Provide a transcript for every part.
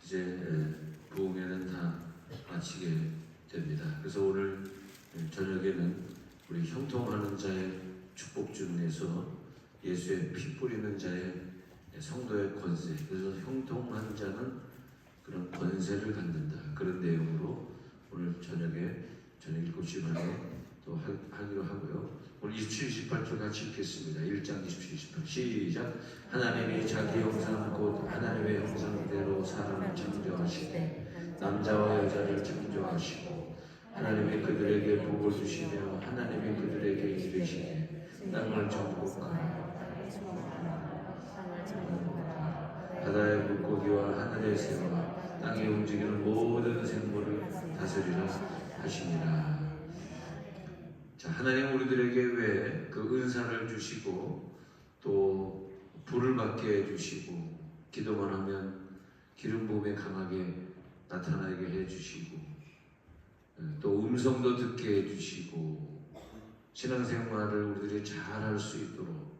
이제 부흥회는 다 마치게 됩니다. 그래서 오늘 저녁에는 우리 형통하는 자의 축복주에서 예수의 피 뿌리는 자의 성도의 권세, 그래서 형통한 자는 그런 권세를 갖는다, 그런 내용으로 오늘 저녁에 저녁 7시 반에 또 하기로 하고요. 오늘 27, 28절 같이 읽겠습니다. 1장 27, 28 시작. 하나님이 자기 형상 곧 하나님의 형상대로 사람을 창조하시되 남자와 여자를 창조하시고 하나님이 그들에게 복을 주시며 하나님이 그들에게 이르시되 땅을 정복하라 바다의 물고기와 하늘의 새와 땅에 움직이는 모든 생물을 다스리라 하시니라. 자, 하나님 우리들에게 왜 그 은사를 주시고 또 불을 받게 해주시고 기도만 하면 기름 부음에 강하게 나타나게 해주시고 또 음성도 듣게 해주시고 신앙생활을 우리들이 잘 할 수 있도록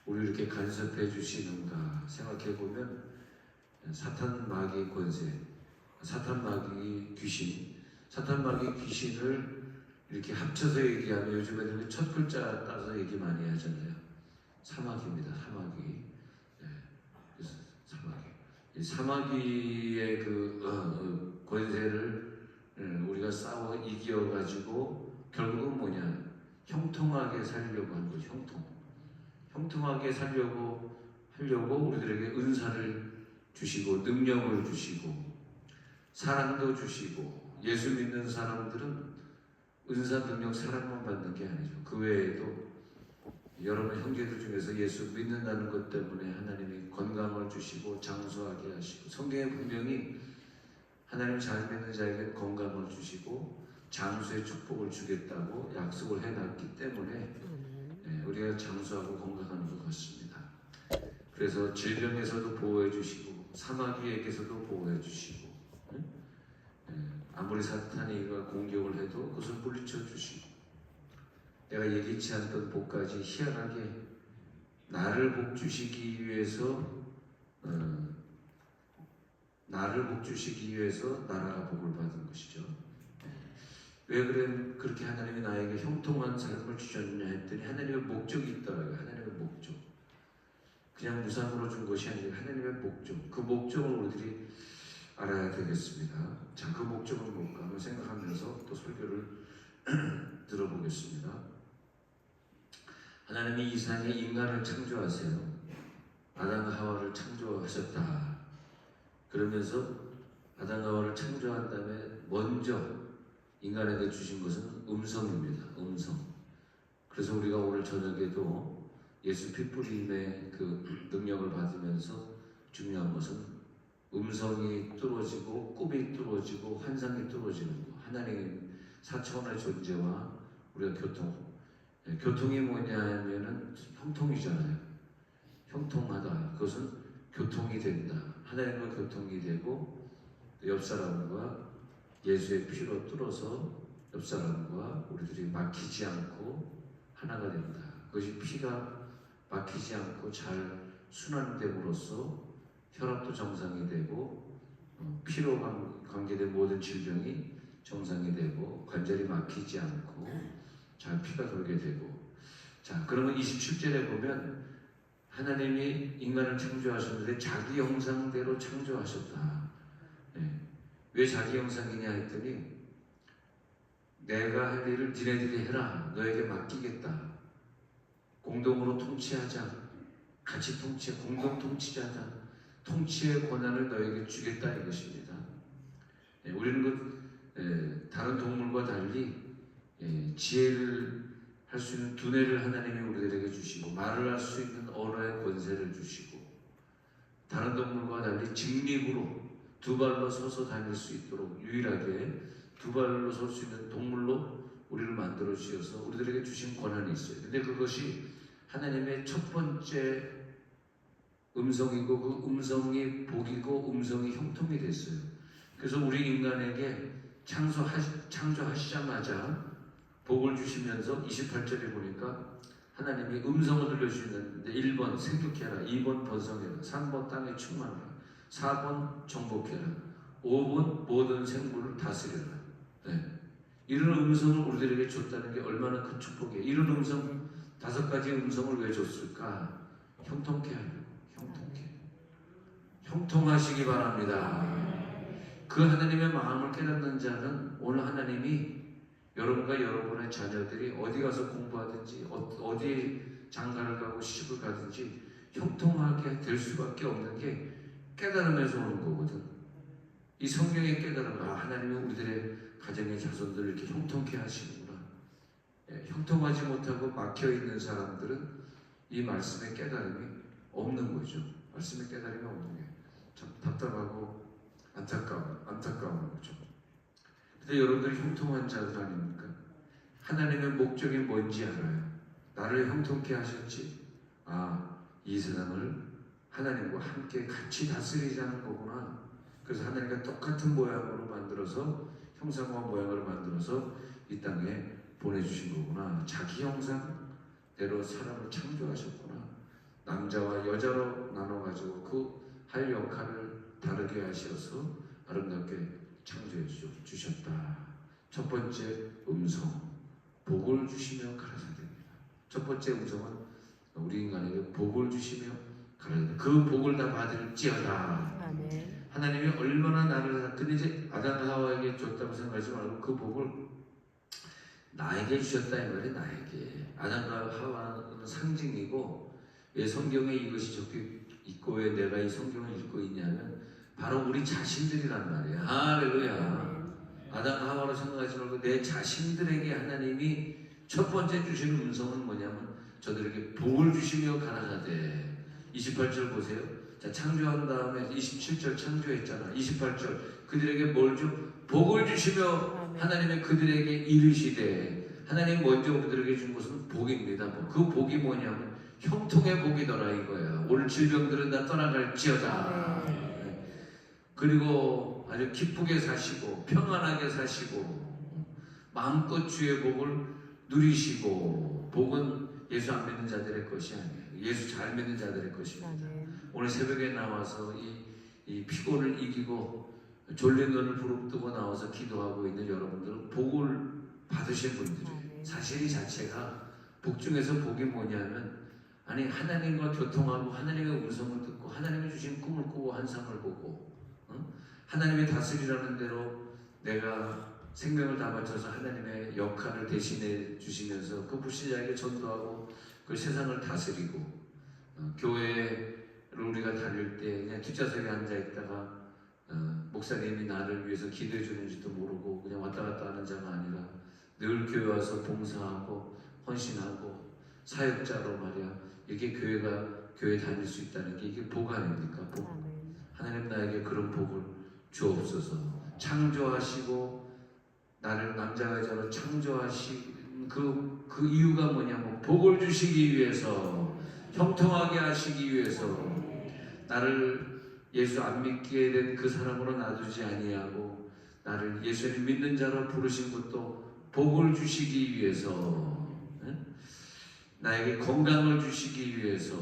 우리 이렇게 간섭해 주시는가 생각해 보면 사탄 마귀 권세, 사탄 마귀 귀신, 사탄 마귀 귀신을 이렇게 합쳐서 얘기하면 요즘 애들은 첫 글자 따서 얘기 많이 하잖아요. 사마귀입니다. 사마귀. 네. 그래서 사마귀. 이 사마귀의 그 권세를 우리가 싸워 이겨가지고 결국은 뭐냐? 형통하게 살려고 하는 거죠. 형통하게 살려고 하려고 우리들에게 은사를 주시고 능력을 주시고 사랑도 주시고 예수 믿는 사람들은 은사, 능력, 사랑만 받는 게 아니죠. 그 외에도 여러분 형제들 중에서 예수 믿는다는 것 때문에 하나님이 건강을 주시고 장수하게 하시고 성경에 분명히 하나님 잘 믿는 자에게 건강을 주시고 장수의 축복을 주겠다고 약속을 해놨기 때문에 우리가 장수하고 건강하는 것 같습니다. 그래서 질병에서도 보호해 주시고 사마귀에게서도 보호해 주시고 아무리 사탄이 공격을 해도 그것을 물리쳐 주시고 내가 예기치 않던 복까지 희한하게 나를 복주시기 위해서 나라가 복을 받은 것이죠. 왜 그렇게 하나님이 나에게 형통한 삶을 주셨냐 했더니 하나님의 목적이 있더라고요. 하나님의 목적. 그냥 무상으로 준 것이 아니라 하나님의 목적. 그 목적을 우리들이 알아야 되겠습니다. 자, 그 목적은 뭘까 한번 생각하면서 또 설교를 들어보겠습니다. 하나님이 이 세상에 인간을 창조하세요. 아담과 하와를 창조하셨다. 그러면서 아담과 하와를 창조한 다음에 먼저 인간에게 주신 것은 음성입니다. 음성. 그래서 우리가 오늘 저녁에도 예수 피 뿌림의 그 능력을 받으면서 중요한 것은 음성이 뚫어지고 꿈이 뚫어지고 환상이 뚫어지는 것. 하나님 4차원의 존재와 우리가 교통이 뭐냐 하면은 형통이잖아요. 형통하다. 그것은 교통이 된다. 하나님과 교통이 되고 옆 사람과 예수의 피로 뚫어서 옆 사람과 우리들이 막히지 않고 하나가 된다. 그것이 피가 막히지 않고 잘 순환됨으로써 혈압도 정상이 되고 피로 관계된 모든 질병이 정상이 되고 관절이 막히지 않고 잘 피가 돌게 되고. 자, 그러면 27절에 보면 하나님이 인간을 창조하셨는데 자기 형상대로 창조하셨다. 왜 자기 형상이냐 했더니 내가 할 일을 니네들이 해라. 너에게 맡기겠다. 공동으로 통치하자. 같이 공동 통치하자. 통치의 권한을 너에게 주겠다 이것입니다. 우리는 다른 동물과 달리 지혜를 할 수 있는 두뇌를 하나님이 우리들에게 주시고 말을 할 수 있는 언어의 권세를 주시고 다른 동물과 달리 직립으로 두 발로 서서 다닐 수 있도록 유일하게 두 발로 설 수 있는 동물로 우리를 만들어 주셔서 우리들에게 주신 권한이 있어요. 근데 그것이 하나님의 첫 번째 음성이고 그 음성이 복이고 음성이 형통이 됐어요. 그래서 우리 인간에게 창조하시자마자 복을 주시면서 28절에 보니까 하나님이 음성을 들려주시는데 1번 생육해라, 2번 번성해라, 3번 땅에 충만하라, 4번 정복해라. 5번 모든 생물을 다스려라. 네. 이런 음성을 우리들에게 줬다는 게 얼마나 큰 축복이에요. 이런 음성, 5가지 음성을 왜 줬을까? 형통케 하려고. 형통하시기 바랍니다. 그 하나님의 마음을 깨닫는 자는 오늘 하나님이 여러분과 여러분의 자녀들이 어디 가서 공부하든지 어디 장가를 가고 시집을 가든지 형통하게 될 수밖에 없는 게 깨달음에서 오는 거거든. 이 성경의 깨달음, 하나님이 우리들의 가정의 자손들을 이렇게 형통케 하시는구나. 형통하지 못하고 막혀있는 사람들은 이 말씀의 깨달음이 없는 거죠. 말씀의 깨달음이 없는 게 참 답답하고 안타까운 거죠. 근데 여러분들이 형통한 자들 아닙니까? 하나님의 목적이 뭔지 알아요. 나를 형통케 하셨지. 이 세상을 하나님과 함께 같이 다스리자는 거구나. 그래서 하나님과 똑같은 모양으로 만들어서, 형상과 모양을 만들어서 이 땅에 보내주신 거구나. 자기 형상대로 사람을 창조하셨구나. 남자와 여자로 나눠가지고 그 할 역할을 다르게 하셔서 아름답게 창조해 주셨다. 첫 번째 음성, 복을 주시며 가라사대입니다. 첫 번째 음성은 우리 인간에게 복을 주시며 가라사대. 그 복을 다 받을지어다. 아멘. 하나님이 얼마나 나를, 근데 이제 아담 하와에게 줬다고 생각하지 말고 그 복을 나에게 주셨다 이 말이. 나에게. 아담과 하와는 상징이고, 왜 성경에 이것이 적혀 있고 왜 내가 이 성경을 읽고 있냐면 바로 우리 자신들이란 말이야. 할렐루야. 아담 하와로 생각하지 말고 내 자신들에게 하나님이 첫 번째 주시는 음성은 뭐냐면 저들에게 복을 주시며 가라사대. 28절 보세요. 자, 창조한 다음에 27절 창조했잖아. 28절 그들에게 뭘 줘? 복을 주시며 하나님의 그들에게 이르시되. 하나님 먼저 우리들에게 준 것은 복입니다. 그 복이 뭐냐면 형통의 복이더라 이거야. 오늘 질병들은 다 떠나갈지어다. 그리고 아주 기쁘게 사시고 평안하게 사시고 마음껏 주의 복을 누리시고. 복은 예수 안 믿는 자들의 것이 아니에요. 예수 잘 믿는 자들의 것입니다. 오늘 새벽에 나와서 이 피곤을 이기고 졸린 눈을 부릅뜨고 나와서 기도하고 있는 여러분들은 복을 받으신 분들이에요. 사실 이 자체가 복 중에서 복이 뭐냐면, 아니 하나님과 교통하고 하나님의 음성을 듣고 하나님이 주신 꿈을 꾸고 환상을 보고, 하나님의 다스리라는 대로 내가 생명을 다 바쳐서 하나님의 역할을 대신해 주시면서 그 불신자에게 전도하고 그 세상을 다스리고, 교회를 우리가 다닐 때 그냥 뒷좌석에 앉아있다가 목사님이 나를 위해서 기도해 주는지도 모르고 그냥 왔다 갔다 하는 자가 아니라 늘 교회 와서 봉사하고 헌신하고 사역자로 말이야 이렇게 교회 다닐 수 있다는 게 이게 복 아닙니까? 복. 하나님 나에게 그런 복을 주옵소서. 창조하시고 나를 남자와 여자로 창조하신 그 이유가 뭐냐면 복을 주시기 위해서, 형통하게 하시기 위해서. 나를 예수 안 믿게 된 그 사람으로 놔두지 아니하고 나를 예수를 믿는 자로 부르신 것도 복을 주시기 위해서, 나에게 건강을 주시기 위해서.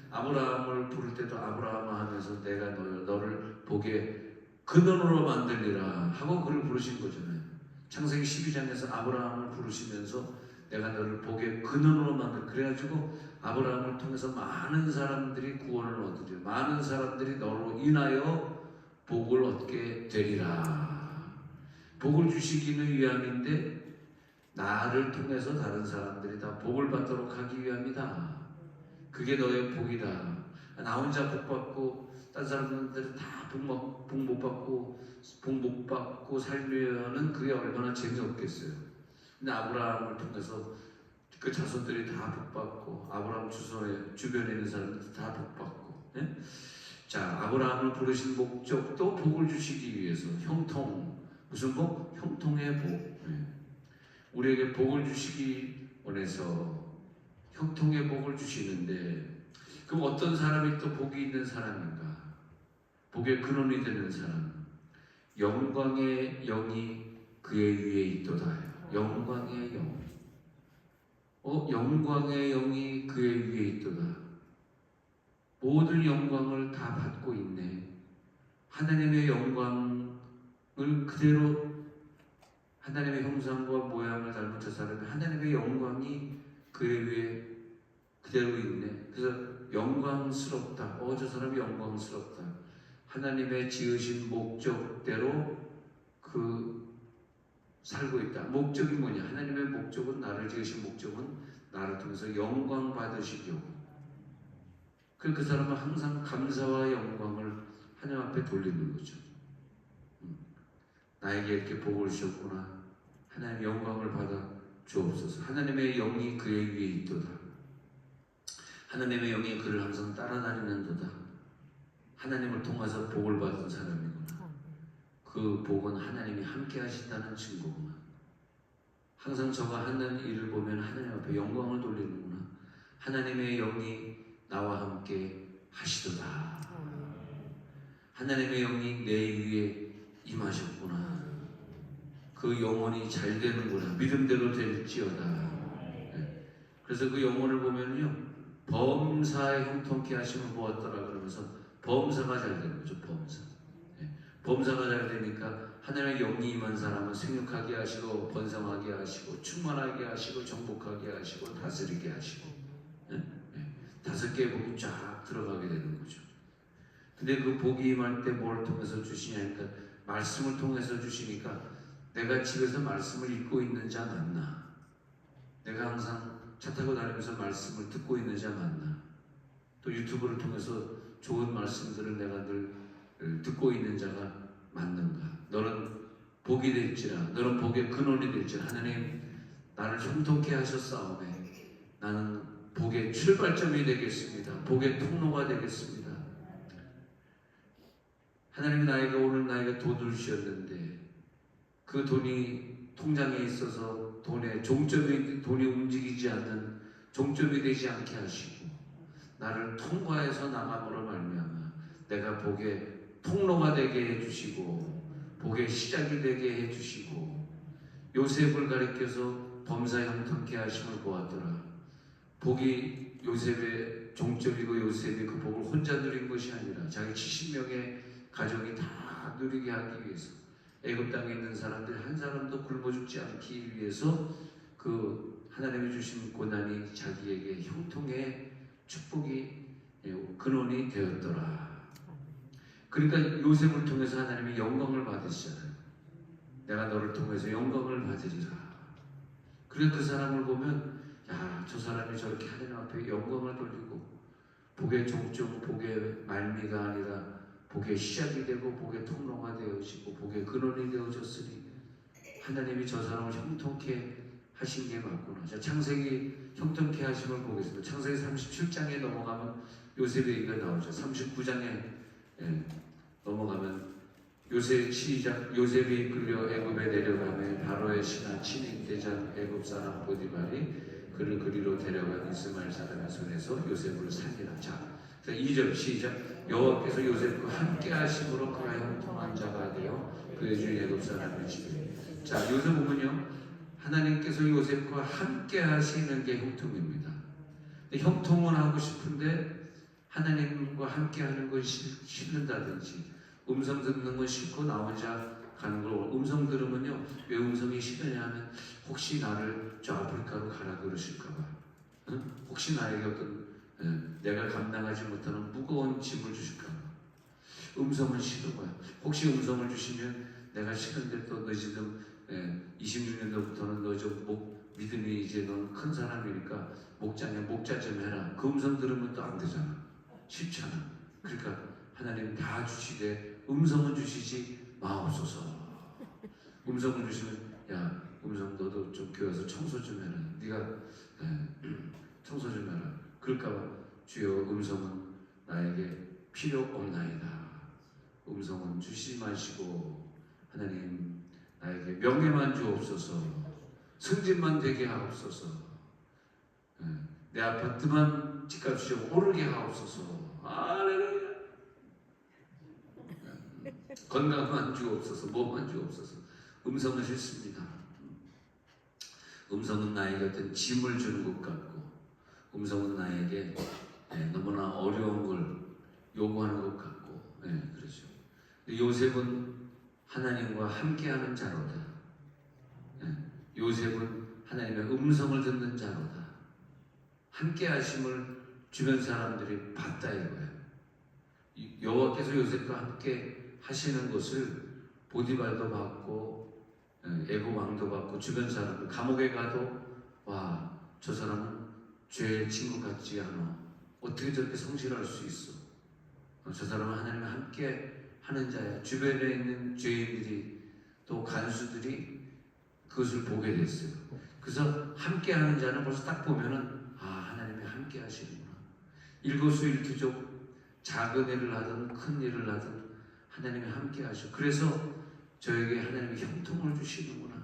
아브라함을 부를 때도 아브라함아 하면서 내가 너를 복의 근원으로 만들리라 하고 그를 부르신 거잖아요. 창세기 12장에서 아브라함을 부르시면서 내가 너를 복의 근원으로 만들. 그래가지고 아브라함을 통해서 많은 사람들이 구원을 얻으리라. 많은 사람들이 너로 인하여 복을 얻게 되리라. 복을 주시기는 위함인데 나를 통해서 다른 사람들이 다 복을 받도록 하기 위함이다. 그게 너의 복이다. 나 혼자 복 받고 다른 사람들은 다 복 못 받고 살면은 그게 얼마나 재미없겠어요. 근데 아브라함을 통해서 그 자손들이 다 복 받고 아브라함 주변에 있는 사람들이 다 복 받고. 자, 아브라함을 부르신 목적도 복을 주시기 위해서. 형통. 무슨 복? 형통의 복. 우리에게 복을 주시기 원해서 형통의 복을 주시는데, 그럼 어떤 사람이 또 복이 있는 사람인가? 복의 근원이 되는 사람. 영광의 영이 그의 위에 있도다. 영광의 영. 영광의 영이 그의 위에 있도다. 모든 영광을 다 받고 있네. 하나님의 영광을 그대로 하나님의 형상과 모양을 닮은 저 사람이 하나님의 영광이 그의 위에 그대로 있네. 그래서 영광스럽다. 저 사람이 영광스럽다. 하나님의 지으신 목적대로 살고 있다. 목적이 뭐냐? 하나님의 목적은, 나를 지으신 목적은 나를 통해서 영광 받으시려고. 그 사람은 항상 감사와 영광을 하나님 앞에 돌리는 거죠. 나에게 이렇게 복을 주셨구나. 하나님 영광을 받아 주옵소서. 하나님의 영이 그의 위에 있도다. 하나님의 영이 그를 항상 따라다니는도다. 하나님을 통해서 복을 받은 사람이구나. 그 복은 하나님이 함께 하신다는 증거구나. 항상 저가 하는 일을 보면 하나님 앞에 영광을 돌리는구나. 하나님의 영이 나와 함께 하시도다. 하나님의 영이 내 위에 임하셨구나. 그 영혼이 잘 되는구나. 믿음대로 될지어다. 그래서 그 영혼을 보면요, 범사에 형통케 하심을 보았더라 그러면서 범사가 잘 되는 거죠. 범사가 잘 되니까 하나님의 영이 임한 사람은 생육하게 하시고 번성하게 하시고 충만하게 하시고 정복하게 하시고 다스리게 하시고 5개의 복이 쫙 들어가게 되는 거죠. 근데 그 복이 임할 때 뭘 통해서 주시냐니까 말씀을 통해서 주시니까 내가 집에서 말씀을 읽고 있는 자 맞나? 내가 항상 차 타고 다니면서 말씀을 듣고 있는 자 맞나? 또 유튜브를 통해서 좋은 말씀들을 내가 늘 듣고 있는 자가 맞는가? 너는 복이 될지라, 너는 복의 근원이 될지라. 하나님 나를 형통케 하셨사오매 나는 복의 출발점이 되겠습니다. 복의 통로가 되겠습니다. 하나님이 오늘 나에게 돈을 주셨는데 그 돈이 통장에 있어서 돈이 움직이지 않는 종점이 되지 않게 하시고 나를 통과해서 나감으로 말미암아 내가 복의 통로가 되게 해주시고 복의 시작이 되게 해주시고 요셉을 가리켜서 범사 형통케 하심을 보았더라. 복이 요셉의 종점이고 요셉이 그 복을 혼자 누린 것이 아니라 자기 70명의 가족이 다 누리게 하기 위해서 애굽 땅에 있는 사람들 한 사람도 굶어 죽지 않기 위해서 그 하나님이 주신 고난이 자기에게 형통의 축복이 근원이 되었더라. 그러니까 요셉을 통해서 하나님이 영광을 받으시잖아요. 내가 너를 통해서 영광을 받으리라. 그래서 그 사람을 보면 저 사람이 저렇게 하나님 앞에 영광을 돌리고 복의 종점, 복의 말미가 아니라 복의 시작이 되고 복의 통로가 되어지고 복의 근원이 되어졌으니 하나님이 저 사람을 형통케 하신 게 맞구나. 자, 창세기 형통케 하심을 보겠습니다. 창세기 37장에 넘어가면 요셉의 얘기가 나오죠. 39장에 넘어가면 요셉이 끌려 애굽에 내려가며 바로의 신하 친인대장 애굽 사람 보디발이 그를 그리로 데려간 이스마엘 사람의 손에서 요셉을 살리라. 자, 2절 시작. 여호와께서 요셉과 함께 하심으로 그가 형통한 자가 되어 그의 주 애굽 사람의 집에. 자, 요셉 보면요, 하나님께서 요셉과 함께 하시는 게 형통입니다. 형통은 하고 싶은데 하나님과 함께 하는 건 싫는다든지 음성 듣는 건 싫고 나 혼자 가는 걸. 음성 들으면요, 왜 음성이 싫으냐 하면 혹시 나를 저 아프리카로 가라 그러실까봐, 혹시 나에게 어떤 내가 감당하지 못하는 무거운 짐을 주실까봐 음성은 싫은 거야. 혹시 음성을 주시면 내가 싫은데 또 너 지금 26년도부터는 너 좀 믿음이 이제 넌 큰 사람이니까 목자 좀 해라. 그 음성 들으면 또 안 되잖아. 싫잖아. 그러니까 하나님 다 주시되 음성은 주시지 마옵소서. 음성을 주시면 음성 너도 좀 교회 와서 청소 좀 해라. 네가 청소 좀 해라. 그럴까봐 주여 음성은 나에게 필요 없나이다. 음성은 주시지 마시고 하나님 나에게 명예만 주옵소서. 승진만 되게 하옵소서. 내 아파트만 집값이 좀 오르게 하옵소서. 할렐루야. 건강만 주옵소서. 뭐만 주옵소서. 음성은 싫습니다. 음성은 나에게 어떤 짐을 주는 것 같고 음성은 나에게 너무나 어려운 걸 요구하는 것 같고 그렇죠. 요셉은 하나님과 함께하는 자로다. 요셉은 하나님의 음성을 듣는 자로다. 함께하심을 주변 사람들이 봤다 이거예요. 여호와께서 요셉과 함께 하시는 것을 보디발도 받고 애굽 왕도 받고 주변 사람들 감옥에 가도 와, 저 사람은 죄의 친구 같지 않아. 어떻게 저렇게 성실할 수 있어? 저 사람은 하나님과 함께 하는 자야. 주변에 있는 죄인들이 또 간수들이 그것을 보게 됐어요. 그래서 함께 하는 자는 벌써 딱 보면은 하나님이 함께 하시는구나. 일거수일투족 작은 일을 하든 큰 일을 하든 하나님이 함께 하셔. 그래서 저에게 하나님이 형통을 주시는구나.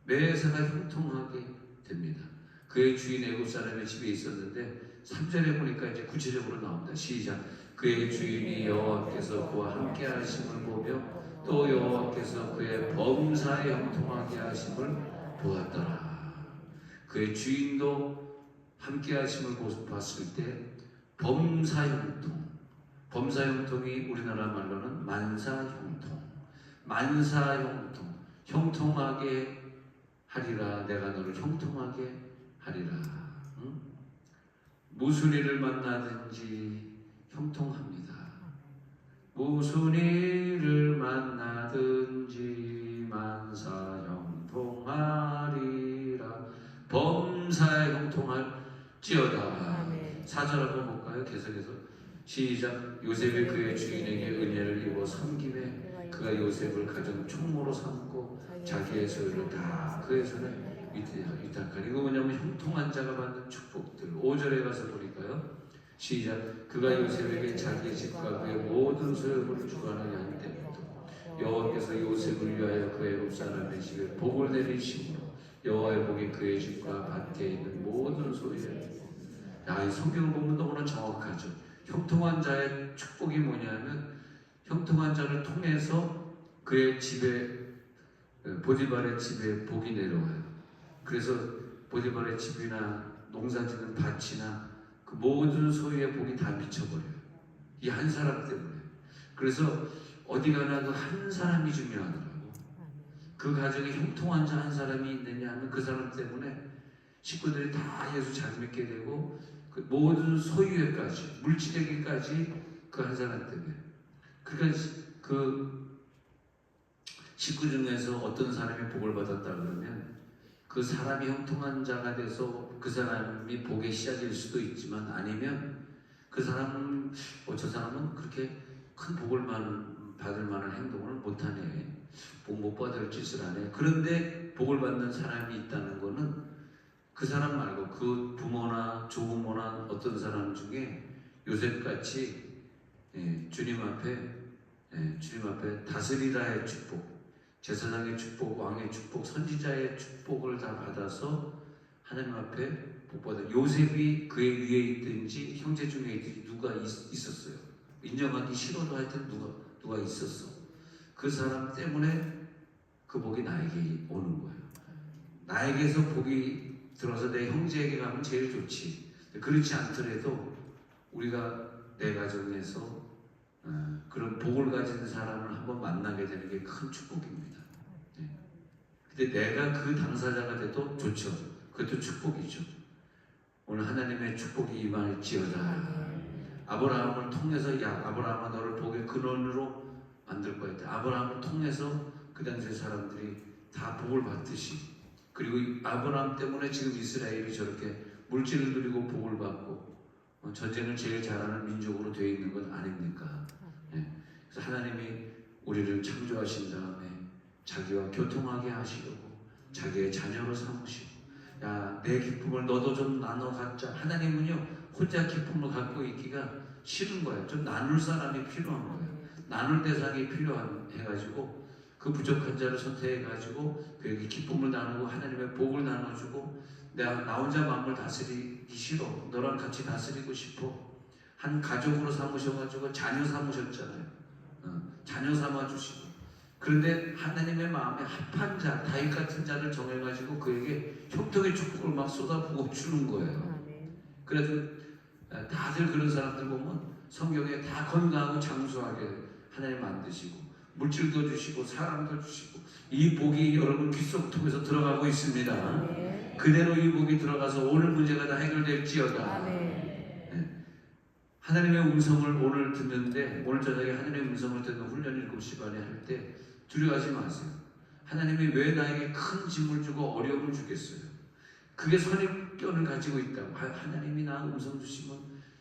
매사가 형통하게 됩니다. 그의 주인 애굽 사람의 집에 있었는데 3절에 보니까 이제 구체적으로 나옵니다. 시작. 그의 주인이 여호와께서 그와 함께 하심을 보며 또 여호와께서 그의 범사에 형통하게 하심을 보았더라. 그의 주인도 함께 하심을 봤을 때 범사 형통, 범사 형통이 우리나라 말로는 만사 형통, 만사 형통, 형통하게 하리라. 내가 너를 형통하게 하리라. 응? 무슨 일을 만나든지 형통합니다. 무슨 일을 만나든지 만사 형통하리라. 범사에 형통할지어다. 4절 한번 볼까요? 계속해서 시작. 요셉이 그의 주인에게 은혜를 입어 섬김에 그가 요셉을 가정 총무로 삼고 자기의 소유를 다 그의 손에 위탁하니. 이거 뭐냐면 형통한 자가 받는 축복들. 5절에 가서 보니까요. 시작. 그가 요셉에게 자기의 집과 그의 모든 소유를 주관하게 한 때부터 여호와께서 요셉을 위하여 그 애굽 사람의 집에 복을 내리시므로 여호와의 복이 그의 집과 밭에 있는 모든 소유에. 이 성경을 보면 너무나 정확하죠. 형통한 자의 축복이 뭐냐면 형통한 자를 통해서 그의 집에 보디발의 집에 복이 내려와요. 그래서 보디발의 집이나 농사짓는 밭이나 그 모든 소유의 복이 다 미쳐버려요. 이 한 사람 때문에. 그래서 어디 가나 그 한 사람이 중요하더라고. 그 가정에 형통한 자 한 사람이 있느냐 하면 그 사람 때문에 식구들이 다 예수 잘 믿게 되고 그 모든 소유에까지 물질에게까지 그 한 사람 때문에. 그러니까 그 식구 중에서 어떤 사람이 복을 받았다 그러면 그 사람이 형통한 자가 돼서 그 사람이 복의 시작일 수도 있지만 아니면 그 사람은 저 사람은 그렇게 큰 복을 받을 만한 행동을 못하네. 복 못 받을 짓을 하네. 그런데 복을 받는 사람이 있다는 거는 그 사람 말고 그 부모나 조부모나 어떤 사람 중에 요셉같이 주님 앞에 다스리라의 축복, 제사장의 축복, 왕의 축복, 선지자의 축복을 다 받아서 하나님 앞에 복받아. 요셉이 그의 위에 있든지 형제 중에 있든지 누가 있었어요. 인정하기 싫어도 하여튼 누가 있었어. 그 사람 때문에 그 복이 나에게 오는 거예요. 나에게서 복이 들어서 내 형제에게 가면 제일 좋지. 그렇지 않더라도 우리가 내 가정에서 그런 복을 가진 사람을 한번 만나게 되는 게 큰 축복입니다. 근데 내가 그 당사자가 돼도 좋죠. 그것도 축복이죠. 오늘 하나님의 축복이 임할지어다. 아브라함을 통해서 아브라함아 너를 복의 근원으로 만들 거야. 아브라함을 통해서 그 당시의 사람들이 다 복을 받듯이, 그리고 아브라함 때문에 지금 이스라엘이 저렇게 물질을 누리고 복을 받고 전쟁을 제일 잘하는 민족으로 되어 있는 것 아닙니까? 그래서 하나님이 우리를 창조하신 다음에 자기와 교통하게 하시려고 자기의 자녀로 삼으시고, 내 기쁨을 너도 좀 나눠 갖자. 하나님은요 혼자 기쁨을 갖고 있기가 싫은 거예요. 좀 나눌 사람이 필요한 거예요. 나눌 대상이 필요해가지고 그 부족한 자를 선택해가지고 그에게 기쁨을 나누고 하나님의 복을 나눠주고, 나 혼자 마음을 다스리기 싫어. 너랑 같이 다스리고 싶어. 한 가족으로 삼으셔가지고 자녀 삼으셨잖아요. 자녀 삼아주시고. 그런데 하나님의 마음에 합한 자, 다윗 같은 자를 정해가지고 그에게 형통의 축복을 막 쏟아부어 주는 거예요. 그래서 다들 그런 사람들 보면 성경에 다 건강하고 장수하게 하나님 만드시고 물질도 주시고 사람도 주시고 이 복이 여러분 귓속 통해서 들어가고 있습니다. 아멘. 그대로 이 복이 들어가서 오늘 문제가 다 해결될지어다. 아멘. 하나님의 음성을 오늘 듣는데 오늘 저녁에 하나님의 음성을 듣는 훈련 7시 반에 할 때 두려워하지 마세요. 하나님이 왜 나에게 큰 짐을 주고 어려움을 주겠어요? 그게 선입견을 가지고 있다고. 하나님이 나 음성 주시면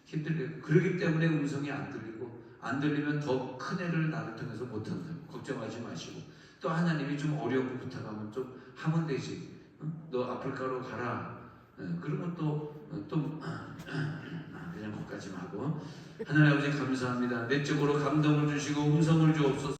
힘들겠고 그러기 때문에 음성이 안 들리고 안 들리면 더 큰 애를 나를 통해서 못한다고. 걱정하지 마시고 또 하나님이 좀 어려운 거 부탁하면 좀 하면 되지. 너 아프리카로 가라. 그러면 또 그냥 거기까지만 하고 하나님 아버지 감사합니다. 내적으로 감동을 주시고 음성을 주옵소서.